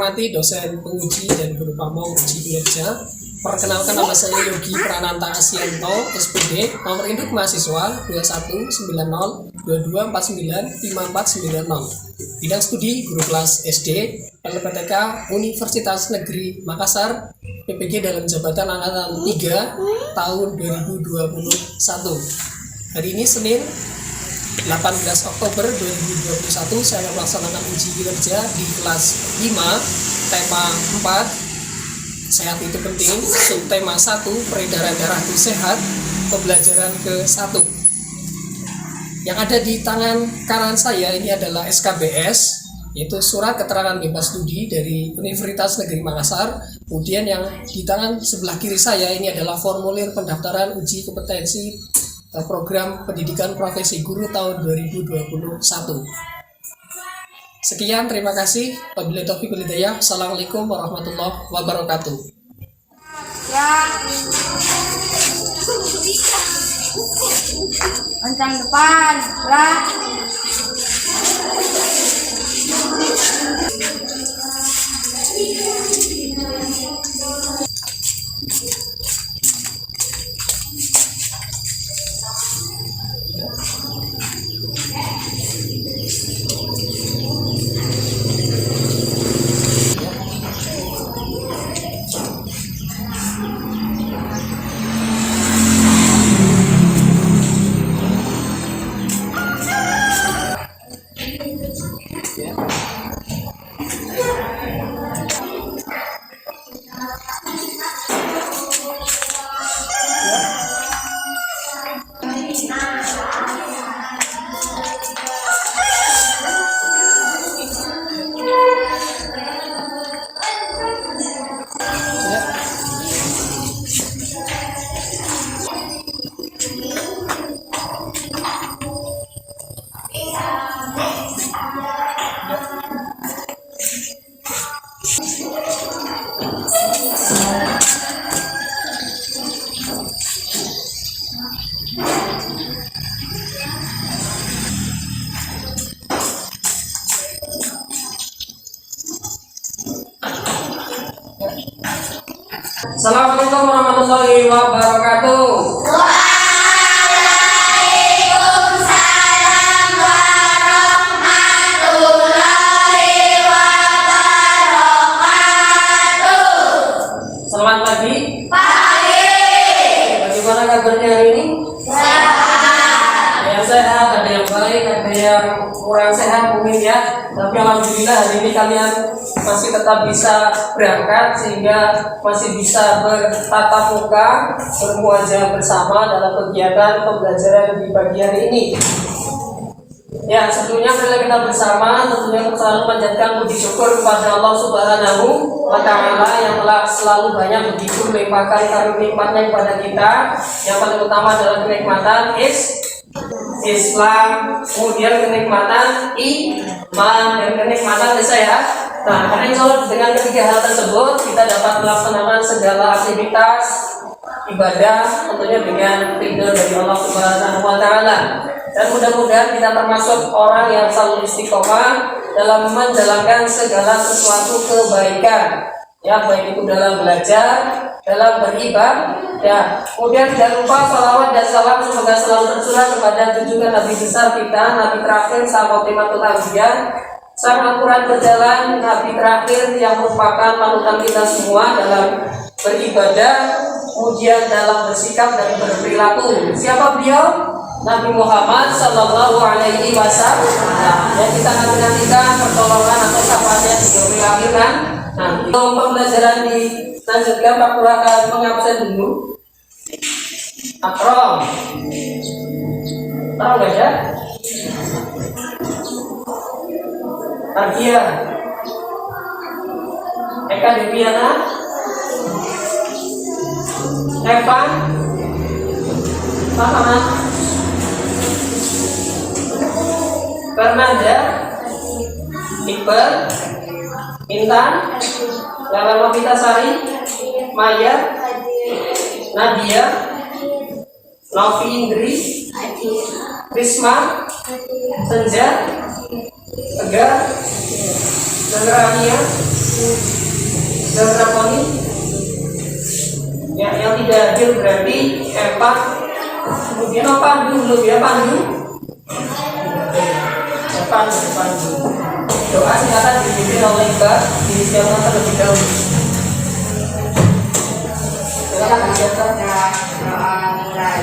hormati dosen penguji dan guru pamong uji kinerja. Perkenalkan, nama saya Yogi Prananta Asianto, SPD, nomor induk mahasiswa 219022495490. Bidang studi guru kelas SD, LPTK Universitas Negeri Makassar, PPG dalam jabatan angkatan 3 tahun 2021. Hari ini Senin 18 Oktober 2021 saya melaksanakan uji kinerja di kelas 5, tema 4, sehat itu penting, subtema 1, peredaran darah itu sehat, pembelajaran ke-1. Yang ada di tangan kanan saya ini adalah SKBS, yaitu surat keterangan bebas studi dari Universitas Negeri Makassar. Kemudian yang di tangan sebelah kiri saya ini adalah formulir pendaftaran uji kompetensi program pendidikan profesi guru tahun 2021. Sekian, terima kasih. Wabillahi taufiq wal hidayah. Assalamualaikum warahmatullahi wabarakatuh. Kencang depan, lah. Assalamualaikum warahmatullahi wabarakatuh. Waalaikumsalam warahmatullahi wabarakatuh. Selamat pagi. Pagi. Bagaimana kabarnya hari ini? Ada yang sehat, ada yang baik, ada yang kurang sehat mungkin ya. Tapi alhamdulillah hari ini kalian masih tetap bisa berangkat sehingga masih bisa bertatap muka, bermuajah bersama dalam kegiatan pembelajaran di pagi hari ini. Ya, sebelumnya marilah kita bersama tentunya selalu menjadikan puji syukur kepada Allah Subhanahu wa Ta'ala yang telah selalu banyak begitu melimpahkan karunia-Nya kepada kita. Yang paling utama adalah kenikmatan Islam, kemudian kenikmatan iman, dan kenikmatan sehat. Nah, karena insya Allah dengan ketiga hal tersebut kita dapat melaksanakan segala aktivitas ibadah tentunya dengan ridho dari Allah Subhanahu wa Ta'ala. Dan mudah-mudahan kita termasuk orang yang selalu istiqomah dalam menjalankan segala sesuatu kebaikan, ya, baik itu dalam belajar, dalam beribadah, ya. Kemudian tidak lupa salawat dan salam semoga selalu tercurah kepada junjungan Nabi besar kita, Nabi terakhir sahabat Imatul Anbiya, sang Al-Quran berjalan, Nabi terakhir yang merupakan panutan kita semua dalam beribadah, kemudian dalam bersikap dan berperilaku. Siapa beliau? Nabi Muhammad Sallallahu Alaihi Wasallam. Yang kita nantikan pertolongan atau syafaatnya di hari akhirat. Nah, untuk pembelajaran dilanjutkan, Pak Pura akan mengabsen dulu. Akrom, tahu nggak ya? Ardia, Eka Deviana, Evan, Fahama, Fernanda, Iqbal, Intan, Lela Novitasari, Maya, Nadia, Novi Indri, Risma, Senja, Tegar, Rania, Sudah berapa nih? Ya, yang tidak hadir berarti Evan. Kemudian Pandu belum ya, Pandu? Pandu. Doa silakan dipimpin oleh Mbak disiapkan terlebih dahulu. Silakan disiapkan. Doa mulai.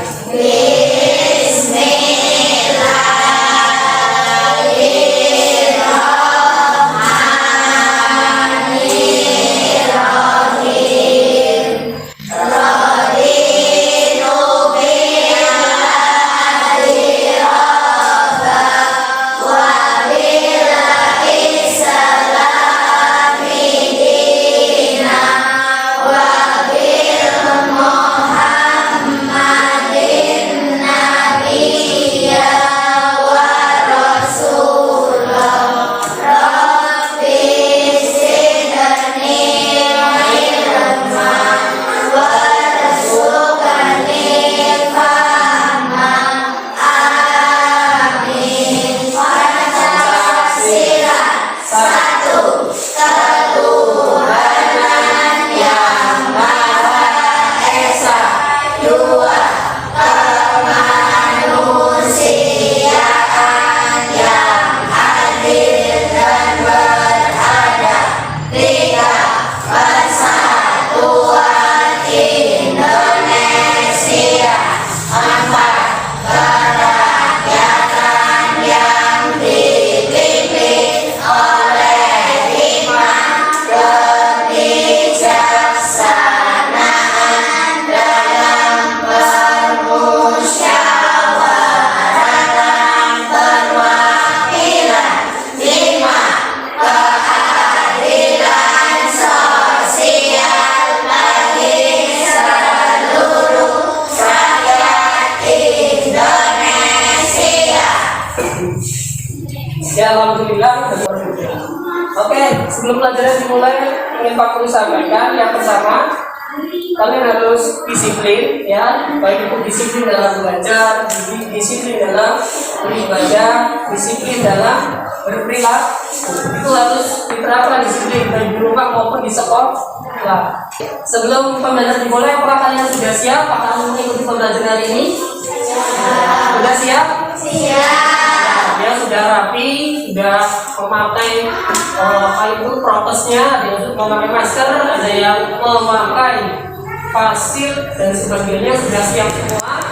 Ya, alhamdulillah. Oke, sebelum pelajaran dimulai, ingin Pak Guru sampaikan yang pertama, kalian harus disiplin, ya, baik itu disiplin dalam belajar, disiplin dalam beribadah, disiplin dalam berperilaku. Itu harus diterapkan disiplin baik di rumah maupun di sekolah. Sebelum pembelajaran dimulai, apakah kalian sudah siap? Apakah mengikuti pembelajaran hari ini? Sudah siap? Siap. Ya, sudah rapi, sudah memakai apa itu prokesnya, ada yang memakai masker, ada yang memakai pasir dan sebagainya, sudah siap semua.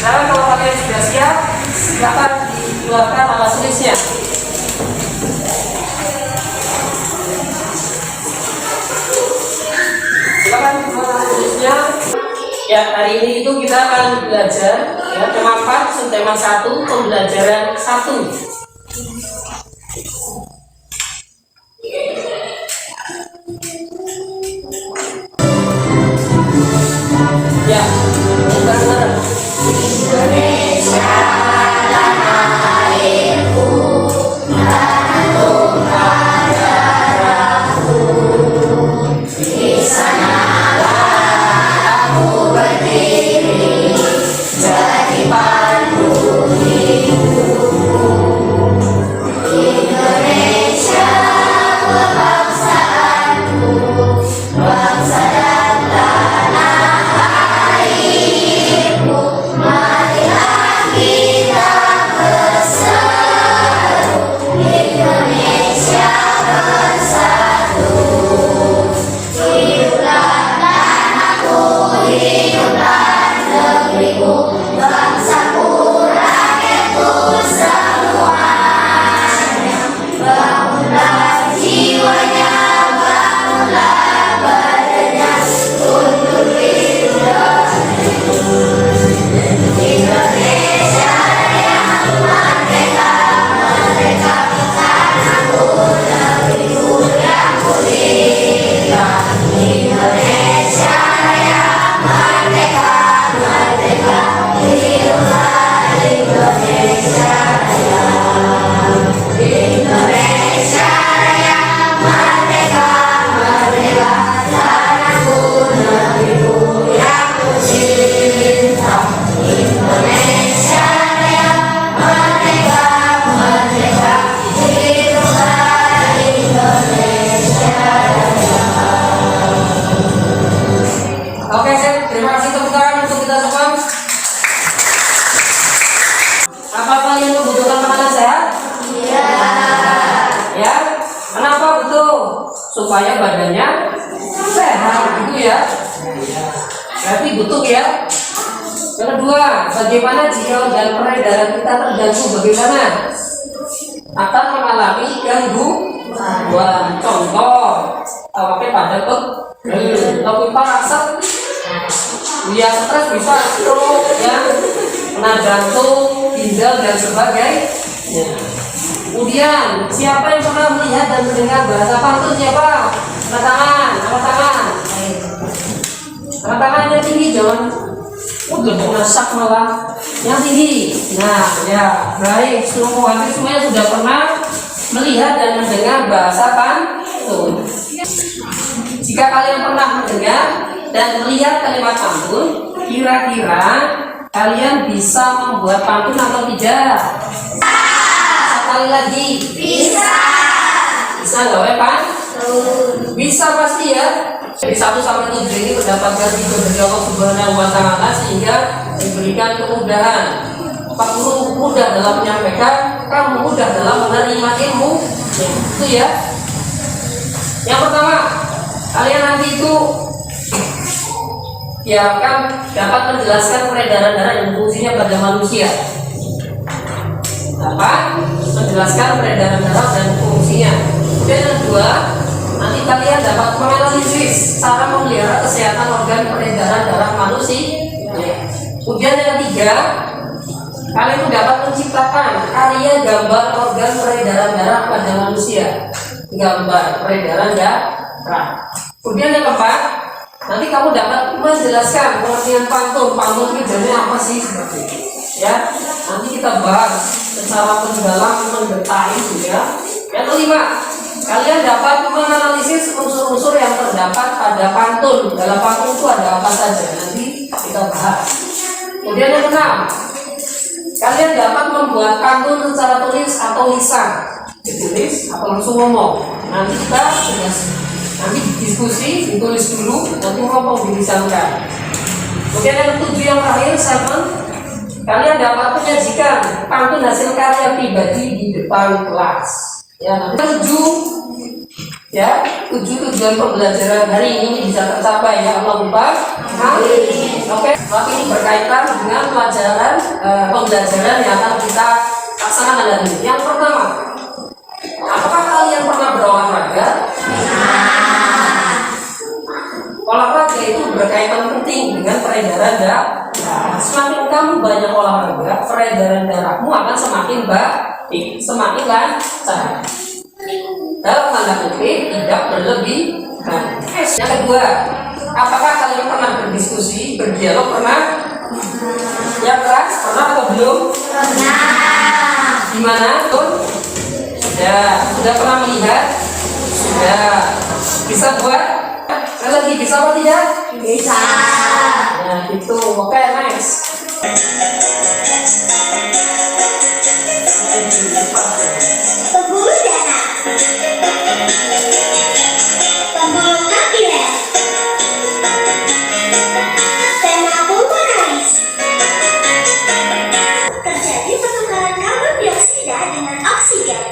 Nah, kalau kalian sudah siap, silakan dikeluarkan alat tulisnya. Silakan dikeluarkan alat tulisnya. Ya, hari ini itu kita akan belajar ya, tema 4, subtema 1, pembelajaran 1. Ya, bareng-bareng. Indonesia tanah airku, tanah tumpah darahku, di sana berdiri jadi pandu hidupku. Indonesia kebangsaanku, bangsa dan tanah air. sehat gitu ya. Berarti butuh ya. Yang kedua, bagaimana jika organ peredaran kita terganggu? Bagaimana? Akan mengalami gangguan. Contoh, awalnya pada lebih parah ya, stres bisa stroke ya, kena jantung, ginjal dan sebagainya. Kemudian siapa yang pernah melihat dan mendengar bahasa pantun? Siapa? Angkat tangan, angkat tangan. Angkat tangannya tinggi, jangan udah masak malah yang tinggi. Nah ya, baik, semuanya sudah pernah melihat dan mendengar bahasa pantun. Jika kalian pernah mendengar dan melihat kalimat pantun, kira-kira kalian bisa membuat pantun atau tidak? Sekali lagi, bisa nggak pantun? Bisa pasti ya. Jadi 1 sampai 7 ini mendapatkan ridho dari Allah Subhanahu wa Ta'ala sehingga diberikan kemudahan. Kamu mudah dalam menyampaikan, kamu mudah dalam menerima ilmu. Itu ya. Yang pertama, kalian nanti itu ya kan dapat menjelaskan peredaran darah yang fungsinya pada manusia. Dapat menjelaskan peredaran darah dan fungsinya. Dan yang kedua, nanti kalian dapat menganalisis cara memelihara kesehatan organ peredaran darah manusia. Kemudian yang ketiga, kalian itu dapat menciptakan karya gambar organ peredaran darah pada manusia. Gambar peredaran darah. Kemudian yang keempat, nanti kamu dapat menjelaskan pengertian pantun. Pantun itu apa sih seperti itu? Ya, nanti kita bahas secara mendalam mendetail itu ya. Yang kelima, kalian dapat menganalisis unsur-unsur yang terdapat pada pantun. Dalam pantun itu ada apa saja? Nanti kita bahas. Kemudian yang keenam, kalian dapat membuat pantun secara tulis atau lisan. Ditulis atau langsung ngomong. Nanti kita nanti diskusi, ditulis dulu, nanti ngomong dilisankan. Kemudian yang ketujuh yang terakhir, 7, kalian dapat menyajikan pantun hasil karya pribadi di depan kelas. Ya, nanti 7 ya, 7 tujuan pembelajaran hari ini bisa tercapai ya Allah. Amin. Oke, tapi ini berkaitan dengan pembelajaran yang akan kita laksanakan hari ini. Yang pertama, apakah kalian pernah berolahraga? Olahraga itu berkaitan penting dengan peredaran darah. Semakin kamu banyak olahraga, peredaran darahmu akan semakin baik, semakin lancar. Dalam tanda kutip, tidak berlebihan. Yang kedua, apakah kalian pernah berdiskusi, berdialog? Pernah? Ya keras? Pernah atau belum? Pernah. Gimana tuh? Sudah pernah melihat? Sudah. Bisa buat? Sekali lagi, bisa apa tidak? Bisa. Nah gitu, oke, nice. Pembuluh darah, pembuluh kapiler, vena pulmonalis. Terjadi pertukaran karbon dioksida dengan oksigen.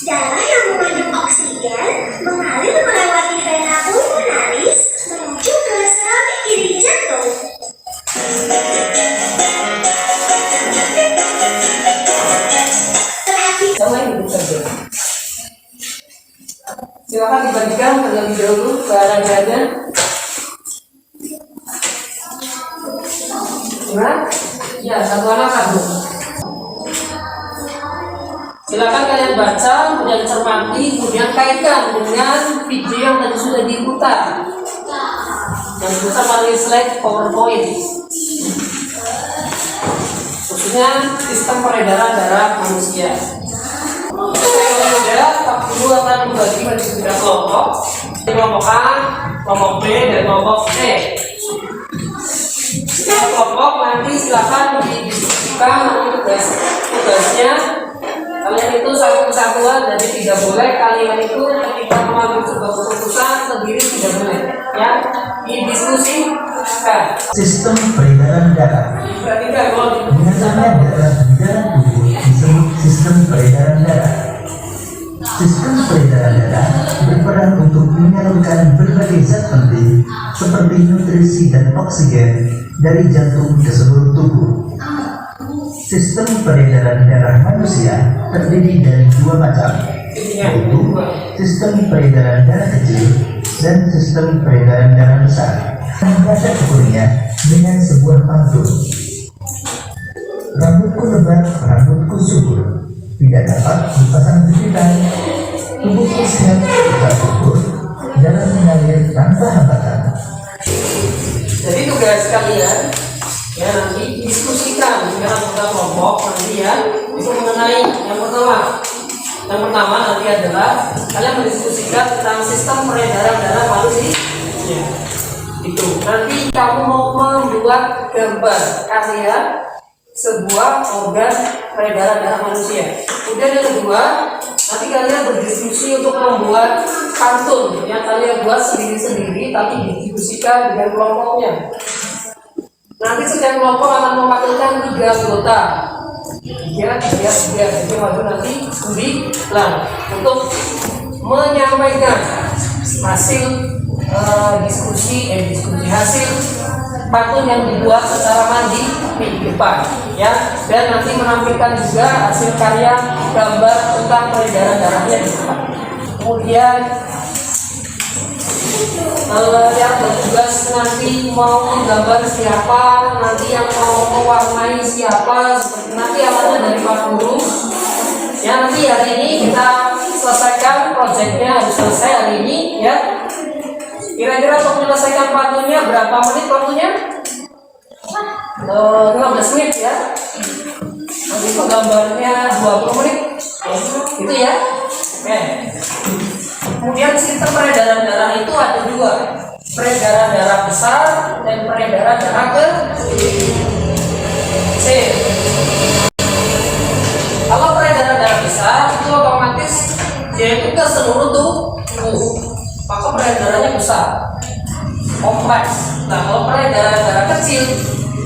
Darah yang mengandung oksigen mengalir melewati vena pulmonalis menuju ke seramik kiri jantung. Silakan dibagikan terlebih dahulu ke arah dada. Gimana? Ya, satu anak satu. Silakan kalian baca, kemudian cermati, kemudian kaitkan dengan video yang tadi sudah diputar. Yang diputar melalui slide PowerPoint. Khususnya sistem peredaran darah manusia. Dulu akan membagi menjadi 3 kelompok. Kelompok A, kelompok B, dan kelompok C. Setiap kelompok nanti silakan didiskusikan tugasnya. Kalian itu satu kesatuan, jadi tidak boleh kalian itu ketika mengambil sebuah keputusan sendiri tidak boleh. Ya, didiskusikan. Sistem peredaran darah. Perhatikan kalau Biasanya darah di dalam tubuh disebut sistem peredaran darah. Sistem peredaran darah berperan untuk menyalurkan berbagai mencari zat penting seperti nutrisi dan oksigen dari jantung ke seluruh tubuh. Sistem peredaran darah manusia terdiri dari dua macam, yaitu sistem peredaran darah kecil dan sistem peredaran darah besar. Membaca ukurnya dengan sebuah pantun. Rambutku lebat, rambutku subur, tidak dapat dipasang jepitan. Tubuhku sehat, tidak subur, darah mengalir tanpa hambatan. Jadi tugas kalian ya nanti diskusikan dengan anggota kelompok nanti ya itu mengenai yang pertama nanti adalah kalian mendiskusikan tentang sistem peredaran darah manusia. Itu nanti kamu mau membuat gambar karya sebuah organ peredaran darah manusia. Kemudian yang kedua, nanti kalian berdiskusi untuk membuat pantun yang kalian buat sendiri-sendiri tapi didiskusikan dengan kelompoknya. Nanti setiap kelompok akan mewakilkan 3 anggota. Jadi baru nanti 9 untuk menyampaikan hasil diskusi hasil pantun yang dibuat secara mandiri di depan ya, dan nanti menampilkan juga hasil karya gambar tentang peredaran darahnya di depan. Kemudian yang bertugas nanti mau menggambar siapa, nanti yang mau mewarnai siapa, seperti nanti awalnya dari Pak Guru ya. Nanti hari ini kita selesaikan proyeknya, harus selesai hari ini ya. Kira-kira untuk menyelesaikan pantunnya berapa menit waktunya? 15 menit ya. Nanti penggambarnya 20 menit gitu ya. Oke. Kemudian sistem peredaran darah itu ada 2, peredaran darah besar dan peredaran darah kecil. Kalau peredaran darah besar itu otomatis yaitu ke seluruh tubuh, maka peredarannya besar, kompleks. Nah, kalau peredaran darah kecil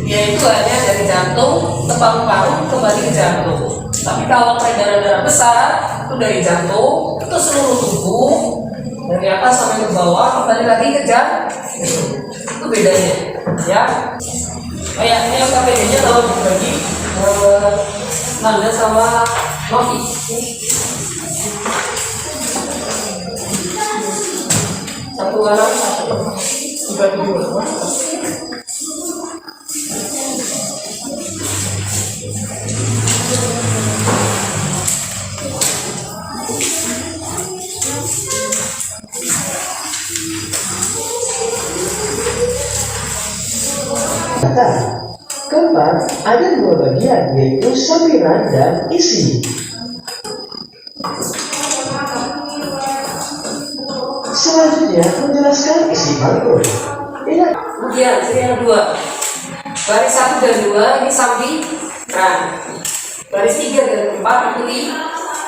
yaitu hanya dari jantung ke paru-paru kembali ke jantung. Tapi kalau peredaran darah besar itu dari jantung ke seluruh tubuh, dari atas sampai ke bawah kembali lagi ke jantung. Itu bedanya ya. Ini LKPD-nya kalau dibagi Nanda sama Novi. Satu orang satu dibagi 2. Keempat, ada 2 bagian, yaitu sapiran dan isi. Selanjutnya, menjelaskan isi pantun. Kemudian yang 2, baris 1 dan 2 ini sampingan, baris 3 dan 4 itu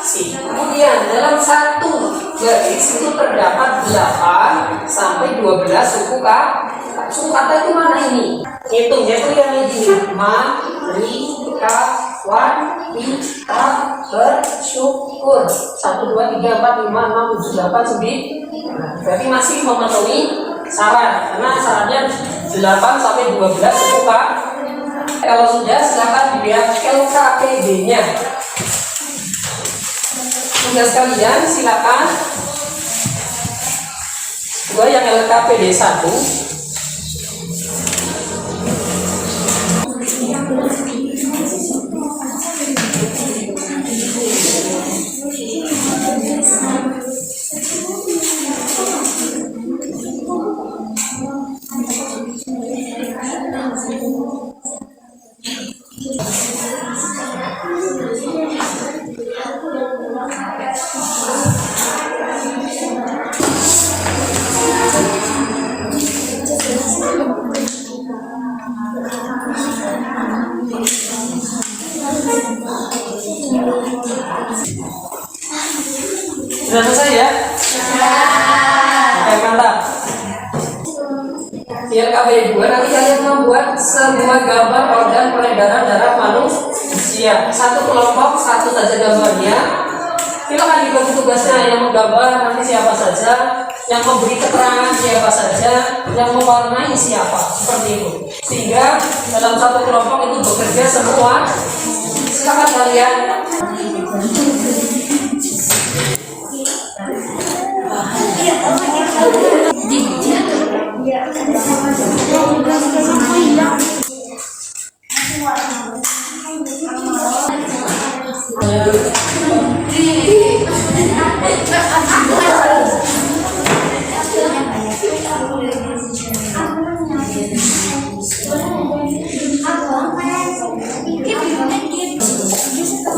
isi. Kemudian dalam satu garis itu terdapat 8 sampai 12 suku kata. Suku kata itu mana ini? Hitungnya itu yang ini: ma, ri, ka, wan, i, ka, bersyukur. 1, 2, 3, 4, 5, 6, 7, 8, 9. Berarti masih memenuhi syarat, karena syaratnya 8 sampai 12 suku kata. Kalau sudah, silakan dilihat LKPD-nya. Tugas kalian silakan yang LKPD 1. Sudah selesai ya? Oke, mantap. Yang KPD 2 nanti kalian membuat sebuah gambar organ peredaran darah manusia. Satu kelompok, satu saja gambarnya. Silakan dibagi tugasnya, yang menggambar nanti siapa saja, yang memberi keterangan siapa saja yang mewarnai siapa, seperti itu. Sehingga dalam satu kelompok itu bekerja semua. Silakan kalian.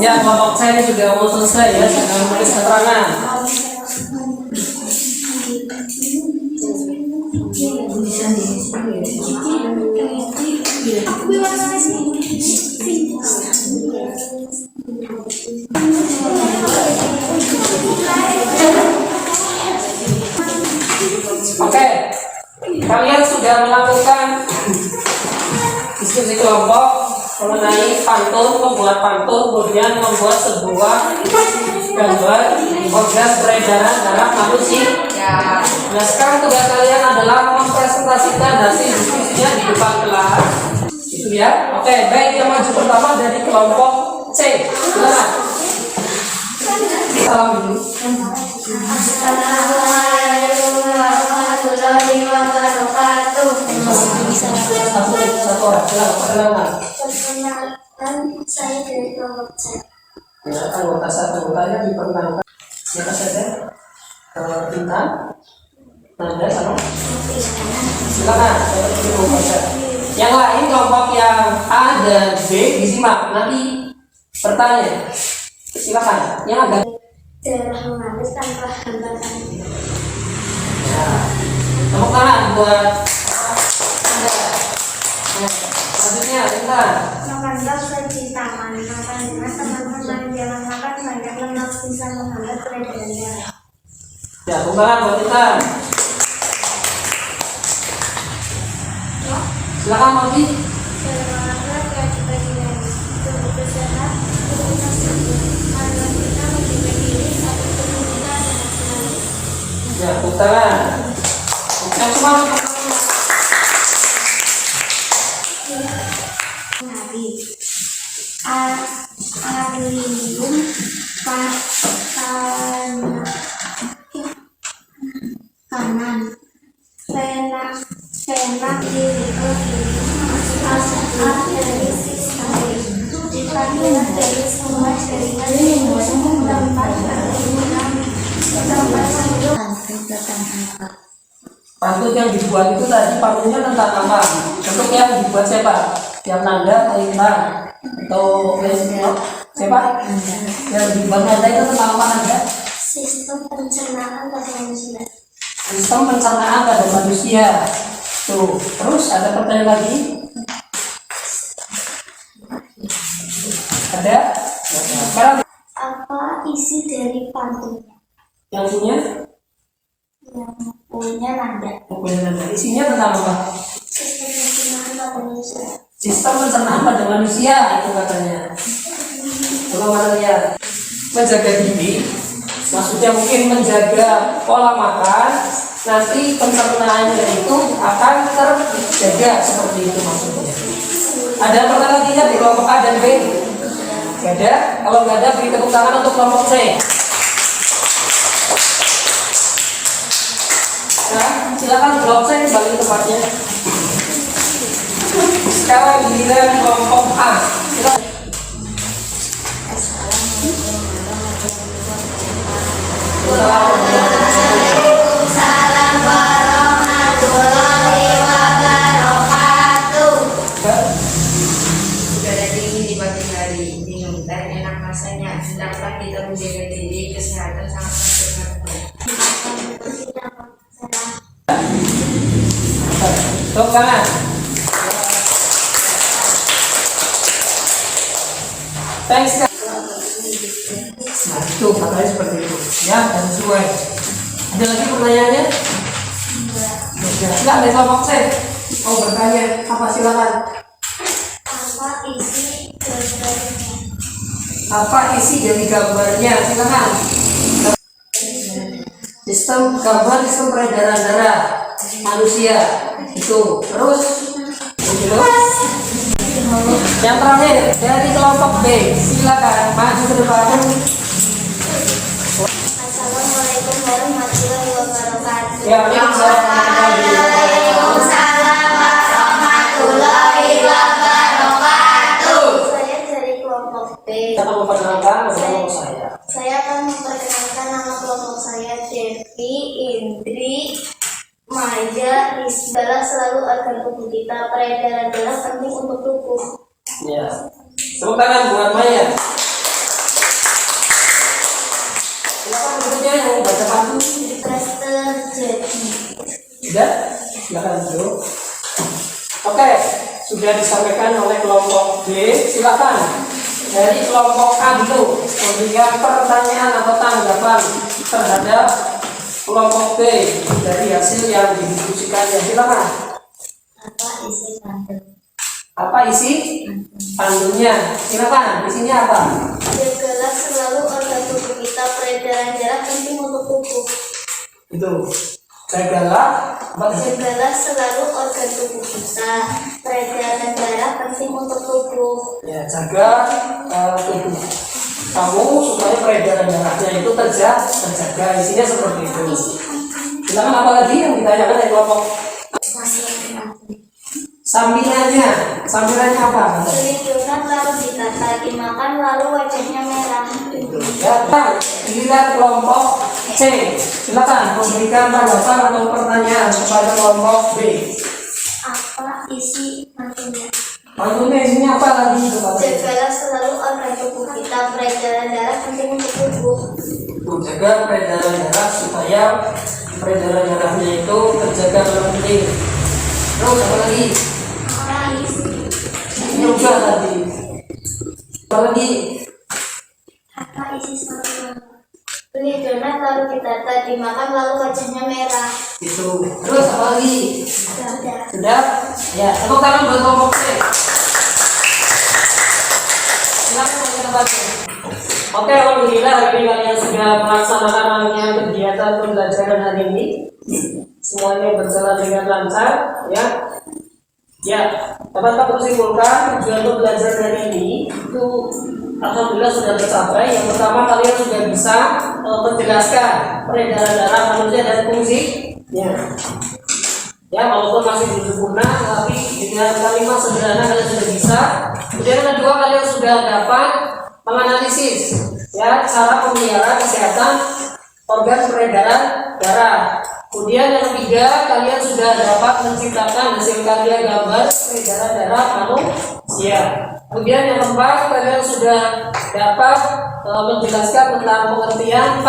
Ya, kelompok saya ini sudah mau selesai ya, sedang menulis keterangan. Oke, kalian sudah melakukan diskusi kelompok mengenai pantun, membuat pantun, kemudian membuat sebuah gambar organ peredaran darah manusia. Nah, sekarang tugas kalian adalah mempresentasikan hasil diskusinya di depan kelas. Itu ya. Oke, baik, yang maju pertama dari kelompok C. Silakan. Salam dulu. Satu orang, silakan. Perkenalkan, saya dari kelompok C. Ya, anggotanya diperkenalkan. Siapa saja? Intan, Nanda, sama. Silakan. Yang lain kelompok yang A dan B disimak. Nanti bertanya. Silakan. Yang agak. Darah mengalir tanpa hambatan. Ya. Tepuk tangan buat Anda. Ya. Selanjutnya, Intan. Makan bakso di taman, makan dengan teman-teman, jangan makan banyak lemak bisa menghambat peredaran darah. Ya, tepuk tangan buat Intan. Silakan, Mami. Berolahraga bagi diri, tubuh sehat, tubuh sehat. Kalau kita menjaga diri, satu tubuh kita sehat selalu. Ya, tepuk tangan. Yang semua Nabi Alinium kanan Fenak diri asal dari sistem dikalian dari semua jaringan tempat pantun yang dibuat itu tadi pantunnya tentang apa? Untuk yang dibuat siapa? Yang Nanda atau Intan? Atau siapa? Yang dibuat Nanda itu tentang apa Nanda? sistem pencernaan pada manusia. Sistem pencernaan pada manusia. Tuh, terus ada pertanyaan lagi? Ada? Sekarang Apa isi dari pantunnya? yang punya? Yang punya Nanda. Isinya tentang apa? Sistem pencernaan pada manusia. Sistem pencernaan pada manusia itu katanya. Kalau katanya menjaga diri, maksudnya mungkin menjaga pola makan, nanti pencernaannya itu akan terjaga seperti itu maksudnya. Ada pertanyaan lagi di kelompok A dan B? Gak ada? Kalau nggak ada, beri tepuk tangan untuk kelompok C. Nah, silakan kelompok C balik tempatnya. Sekarang giliran kelompok A. Silakan. Waalaikumsalam warahmatullahi wabarakatuh. Udara dingin di pagi hari, dingin dan enak rasanya. Hendaklah kita menjaga diri, kesehatan sangat penting. Tepuk tangan. Thanks. Nah, itu katanya seperti itu. Ya, dan sesuai. Ada lagi pertanyaannya? Ya, silakan dari kelompok C. Mau bertanya apa silakan? Apa isi gambarnya? Apa isi dari gambarnya? Silakan. Sistem gambar, sistem peredaran darah. manusia itu. Terus gitu. Yang terakhir dari kelompok B, silakan maju ke depan. Assalamualaikum warahmatullahi wabarakatuh. Ya, Saya dari kelompok B. kita memperkenalkan kelompok saya. Saya akan memperkenalkan nama kelompok saya, Devi, Indri, Maja, Isbala. Selalu organ tubuh kita, peredaran darah penting untuk tubuh. Ya, tepuk tangan buat Maya. Silakan berikutnya yang baca pantun. Prester jadi. Sudah, silakan Jo. Oke, sudah disampaikan oleh kelompok B. Silakan dari kelompok A dulu memberikan pertanyaan atau tanggapan terhadap kelompok B dari hasil yang didiskusikannya. Silakan. Apa isi pantun? Apa isi pantunnya? Silakan. Isinya apa? Jagalah selalu organ tubuh kita, peredaran darah penting untuk tubuh. Itu. Jagalah. Apa sih? Jagalah selalu organ tubuh kita, peredaran darah penting untuk tubuh. Ya, jaga tubuh kamu supaya peredaran darahnya itu terjaga. Isinya seperti itu. Silakan apa lagi yang ditanyakan dari kelompok? Sambilannya apa? Selindungan lalu ditata, dimakan lalu wajahnya merah. Ya, giliran kelompok C. Silakan memberikan tanggapan atau pertanyaan kepada kelompok B. Apa isi pantunnya? Pantunnya isinya apa lagi? Jagalah selalu organ tubuh kita, peredaran darah penting untuk tubuh. Jaga peredaran darah supaya peredaran darahnya itu terjaga dengan penting. Terus apa lagi? Apa isi? Ini udah tadi. Apa lagi? Apa isi pantunnya? Beli donat lalu ditata, dimakan lalu wajahnya merah. Itu. Terus apa lagi? Sudah. Sudah? Ya, tepuk tangan buat kelompok C. Silakan bagi tempatnya. Oke, alhamdulillah hari ini kalian sudah melaksanakan rangkaian kegiatan pembelajaran hari ini. Semuanya berjalan dengan lancar, ya. Ya, dapat Pak simpulkan tujuan pembelajaran hari ini itu alhamdulillah sudah tercapai. Yang pertama, kalian sudah bisa menjelaskan peredaran darah manusia dan fungsinya. Ya, walaupun masih belum sempurna, tapi dengan kalimat sederhana kalian sudah bisa. Kemudian yang kedua, kalian sudah dapat menganalisis ya cara pemelihara kesehatan organ peredaran darah. Kemudian yang ketiga, kalian sudah dapat menciptakan hasil karya gambar peredaran darah manusia. Kemudian yang keempat, kalian sudah dapat menjelaskan tentang pengertian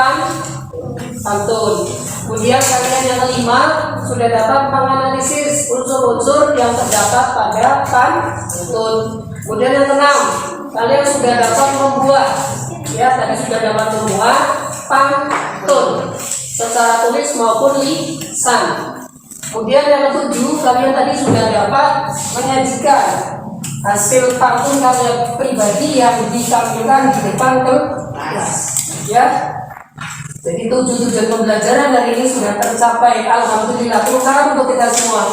pantun. Kemudian kalian yang kelima sudah dapat menganalisis unsur-unsur yang terdapat pada pantun. Kemudian yang keenam, kalian sudah dapat membuat ya tadi sudah dapat membuat pantun secara tulis maupun lisan. Kemudian yang ketujuh, kalian tadi sudah dapat menyajikan hasil pantun kalian pribadi yang ditampilkan di depan kelas. Ya, jadi tujuan pembelajaran hari ini sudah tercapai. Alhamdulillah, tepuk tangan untuk kita semua.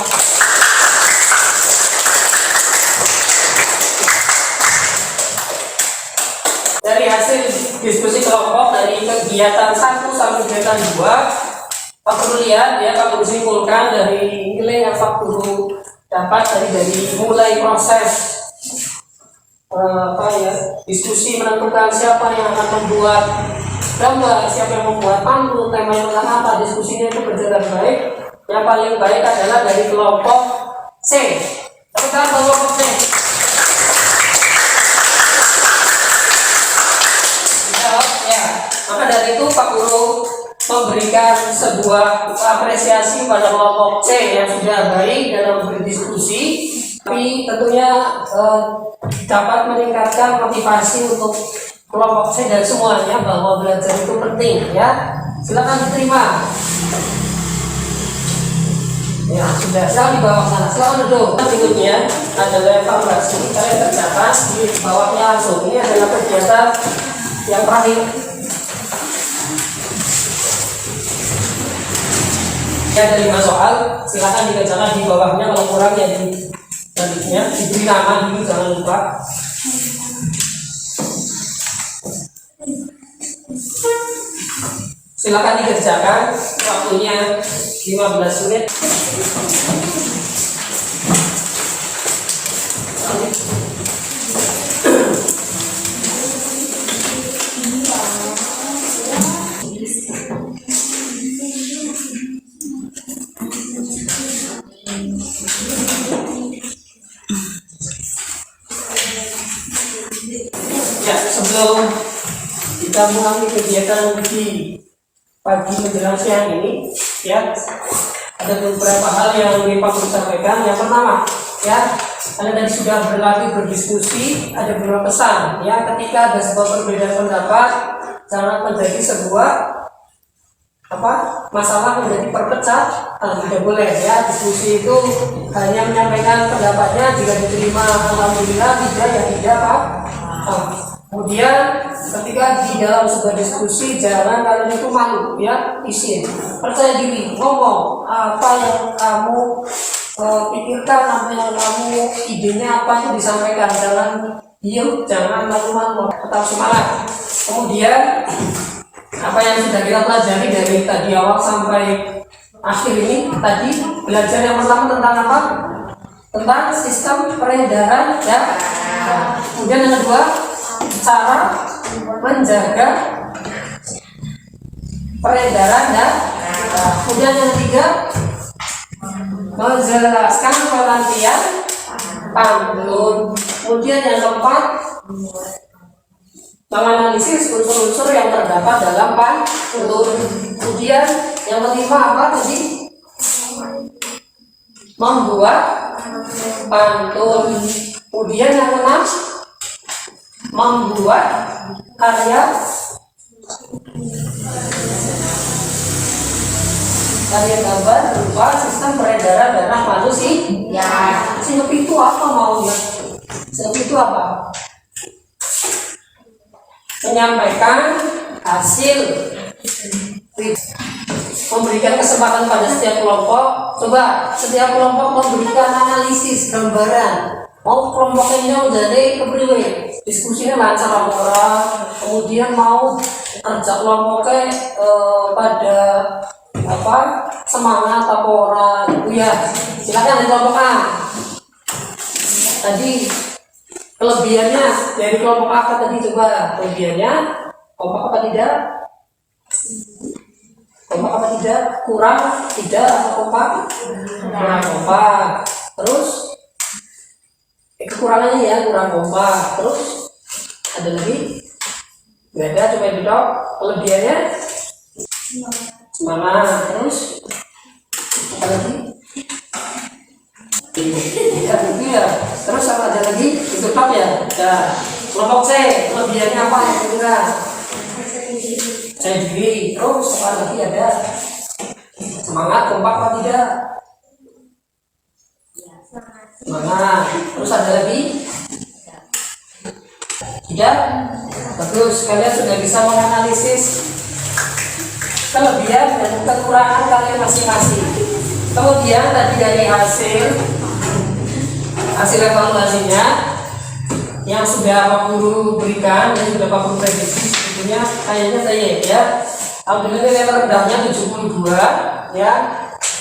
Dari hasil diskusi kelompok dari kegiatan 1 sampai kegiatan 2, Pak Guru lihat ya, Pak Guru simpulkan dari nilai yang Pak Guru dapat dari mulai proses diskusi menentukan siapa yang akan membuat gambar, siapa yang membuat pantun, tema yang tentang apa, diskusinya itu berjalan baik. Yang paling baik adalah dari kelompok C. Teman-teman kelompok C. Ya, maka dari itu Pak Guru memberikan sebuah apresiasi pada kelompok C yang sudah baik dalam berdiskusi, tapi tentunya dapat meningkatkan motivasi untuk kelompok C dan semuanya bahwa belajar itu penting ya. Silakan diterima. Ya sudah, silakan dibawa ke sana. Silakan duduk. Berikutnya adalah evaluasi. Kalian tercatat di bawahnya langsung. Ini adalah kegiatan yang terakhir. Ya ada 5 soal, silakan dikerjakan di bawahnya, kalau kurang ya di selanjutnya diberi nama dulu, jangan lupa. Silakan dikerjakan, waktunya 15 menit. Ya, sebelum kita mulai kegiatan di pagi menjelang siang ini, ya ada beberapa hal yang ingin Pak Guru sampaikan. Yang pertama, ya Anda tadi sudah berlatih berdiskusi, ada beberapa pesan. Ya, ketika ada sebuah perbedaan pendapat, jangan menjadi sebuah masalah menjadi perpecah. Tidak boleh, ya. Diskusi itu hanya menyampaikan pendapatnya, jika diterima alhamdulillah, tidak ya tidak, Pak. Kemudian ketika di dalam sebuah diskusi, jangan kalian itu malu, ya, isi percaya diri, ngomong apa yang kamu pikirkan, apa yang kamu idenya apa itu disampaikan, jangan diem, jangan malu-malu, tetap semangat. Kemudian apa yang sudah kita pelajari dari tadi awal sampai akhir ini, tadi belajar yang pertama tentang apa? Tentang sistem peredaran, ya. Kemudian yang kedua, cara menjaga peredaran, ya. Kemudian yang ketiga, menjelaskan pengertian pantun. Kemudian yang keempat, menganalisis unsur-unsur yang terdapat dalam pantun. Kemudian yang kelima apa tadi? Membuat pantun. Kemudian yang keenam, membuat karya gambar berupa sistem peredaran darah manusia. Sinep itu apa maunya? Sinep itu apa? Menyampaikan hasil, memberikan kesempatan pada setiap kelompok. Coba setiap kelompok memberikan analisis gambaran. Mau kelompoknya dari kepriwe, diskusinya lancar apa, kemudian mau kerja kelompoknya pada semangat apa ora, ya. Silakan dari kelompok A. Tadi kelebihannya dari kelompok apa tadi, coba kelebihannya kompak apa tidak? Kompak apa tidak? Kurang tidak atau kompak? Kurang kompak. Terus kekurangannya ya kurang kompak. Terus ada lagi? Gak ada, coba duduk. Kelebihannya semangat. Terus apa lagi? Ya itu ya. Terus apa ada lagi? Itu top ya. Kelompok C, kelebihannya apa yang kira? Saya diri. Terus apa lagi ada? Semangat, kompak apa tidak? Semangat. Terus ada lagi? Tidak? Bagus, kalian sudah bisa menganalisis kelebihan dan kekurangan kalian masing-masing. Kemudian tadi dari hasil evaluasinya yang sudah Pak Guru berikan dan sudah Pak Guru prediksi, sebetulnya kayaknya saya ya alhamdulillah nilai rendahnya 72, ya.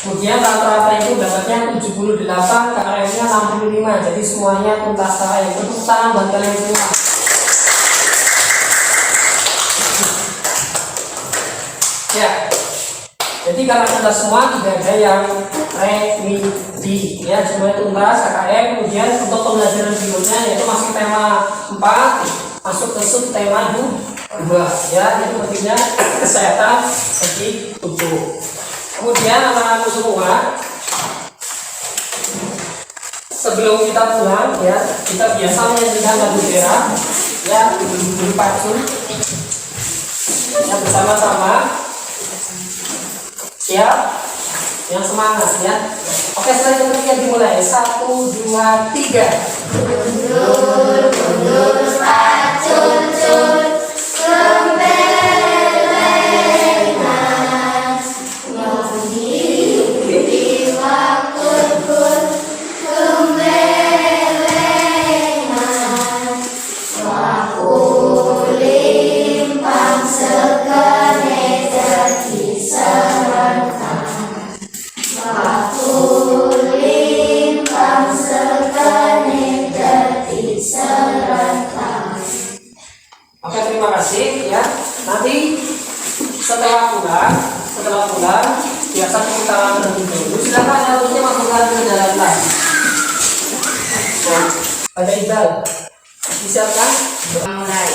Kemudian rata-rata itu dapatnya 78, KRM-nya 65, jadi semuanya tuntas KRM. Tepuk tangan buat kalian semua. Ya, jadi karena tuntas semua, tidak ada yang remedi, ya, semuanya tuntas KKM. Kemudian untuk pembelajaran berikutnya yaitu masih tema 4, masuk ke sub tema 2, ya, itu pentingnya kesehatan bagi tubuh. Kemudian anak-anakku semua, sebelum kita pulang, ya, kita biasa menyanyikan lagu daerah, ya, berpacu, ya, bersama-sama. Siap? Yang semangat, ya. Oke, setelah itu dimulai. 1, 2, 3. Mundur, pacucun, kembelengan, menggigit terlebih dahulu. Silakan harusnya masukkan ke dalam tas. Nah, ada Iqbal. Disiapkan? Mulai.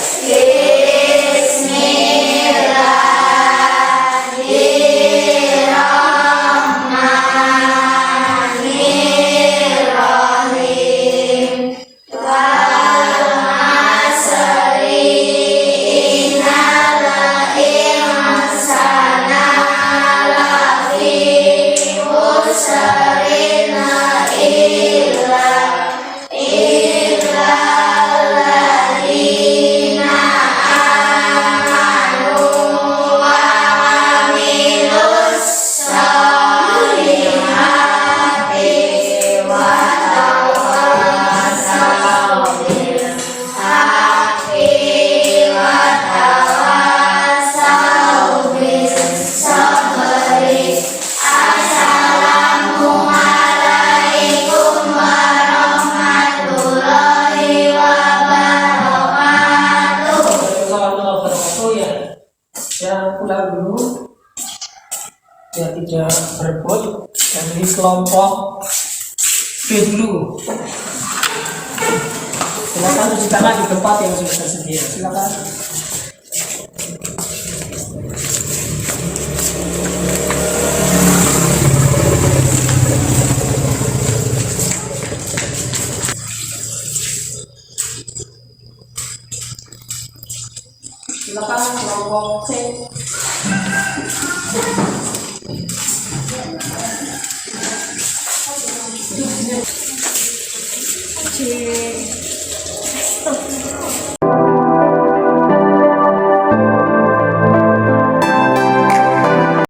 Ya pulang dulu, ya tidak berebut dari kelompok B dulu. Silakan cuci tangan di tempat yang sudah tersedia. Silakan. Silakan kelompok C. C.